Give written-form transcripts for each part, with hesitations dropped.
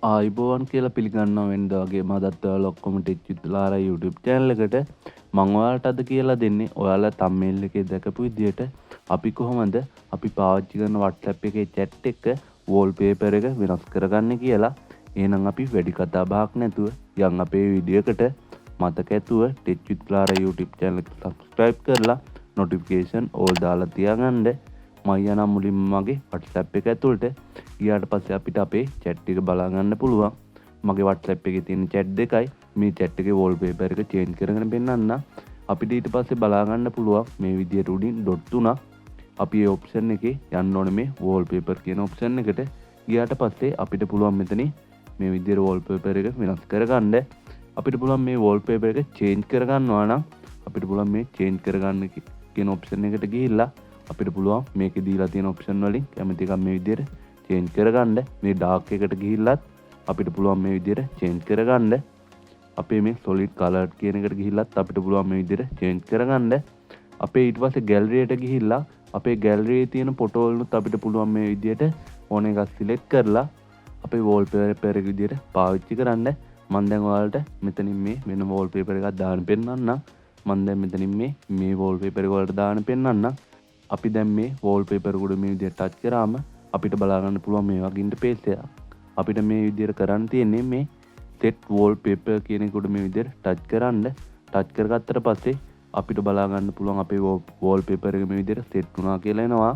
ආයිබෝවන් කියලා පිළිගන්නවා වෙනද වගේ මදත් ඔයාලා ඔක්කොම ටෙච්චිත්ලාර YouTube channel එකට මම ඔයාලට අද කියලා දෙන්නේ ඔයාලා thumbnail එකේ දැකපු විදිහට අපි කොහොමද අපි පාවිච්චි කරන WhatsApp එකේ chat එක wallpaper එක වෙනස් කරගන්නේ කියලා. එහෙනම් අපි වැඩි කතා බහක් නැතුව යන් අපේ වීඩියෝ එකට. මතක ඇතුව ටෙච්චිත්ලාර YouTube channel එක subscribe කරලා notification all දාලා තියාගන්න. මම යන මුලින්ම මගේ WhatsApp එක ඇතුළට ගියාට පස්සේ අපිට අපේ chat එක බලා ගන්න පුළුවන්. මගේ WhatsApp එකේ තියෙන chat දෙකයි මේ chat එකේ wallpaper එක change කරගෙන පෙන්නන්න. අපිට ඊට පස්සේ බලා ගන්න පුළුවන් මේ විදියට උඩින් dot තුනක්. අපි මේ option එකේ යන්න ඕනේ මේ wallpaper කියන option එකට. ගියාට පස්සේ අපිට පුළුවන් මෙතනින් මේ විදියට wallpaper එක වෙනස් කරගන්න. අපිට පුළුවන් මේ wallpaper එක change කරගන්නවා නම් අපිට පුළුවන් මේ change කරගන්න කියන option එකට ගිහිල්ලා අපිට පුළුවන් මේකේ දීලා තියෙන option වලින් කැමති එකක් මේ විදියට change කරගන්න. මේ dark එකට ගිහිල්ලත් අපිට පුළුවන් මේ විදියට change කරගන්න. අපේ මේ solid color කියන එකට ගිහිල්ලත් අපිට පුළුවන් මේ විදියට change කරගන්න. අපේ ඊට පස්සේ gallery එකට ගිහිල්ලා අපේ gallery එකේ තියෙන photo වලුත් අපිට පුළුවන් මේ විදියට ඕන එකක් select කරලා අපේ wallpaper එක විදියට පාවිච්චි කරන්න. මම දැන් ඔයාලට මෙතනින් මේ වෙන wallpaper එකක් දාන්න පෙන්නන්නම්. මම දැන් මෙතනින් මේ wallpaper එක වලට දාන්න පෙන්නන්නම්. අපි දැන් මේ wallpaper උඩ මේ විදියට touch කරාම අපිට බලා ගන්න පුළුවන් මේ වගේ ඉන්ටර්ෆේස් එකක්. අපිට මේ විදියට කරන්න තියෙන්නේ මේ set wallpaper කියන එක උඩ මේ විදියට touch කරන්න. touch කරගත්තට පස්සේ අපිට බලා ගන්න පුළුවන් අපේ wallpaper එක මේ විදියට set වුණා කියලා එනවා.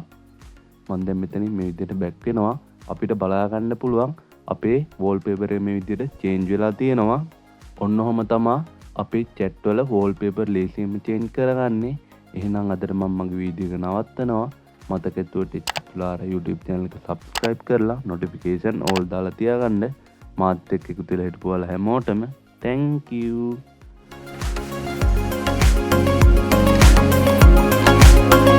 මම දැන් මෙතනින් මේ විදියට back වෙනවා. අපිට බලා ගන්න පුළුවන් අපේ wallpaper එක මේ විදියට change වෙලා තියෙනවා. ඔන්න ඔහම තමයි අපේ chat වල wallpaper ලේසියෙන්ම change කරගන්නේ. එහෙනම් අදට මම මගේ වීඩියෝ එක නවත්තනවා. මතක ඇතුව ටෙච්චිතුලාර YouTube channel එක subscribe කරලා notification all දාලා තියාගන්න. මාත් එක්ක එකතු වෙලා හිටපු ඔයාලා හැමෝටම thank you.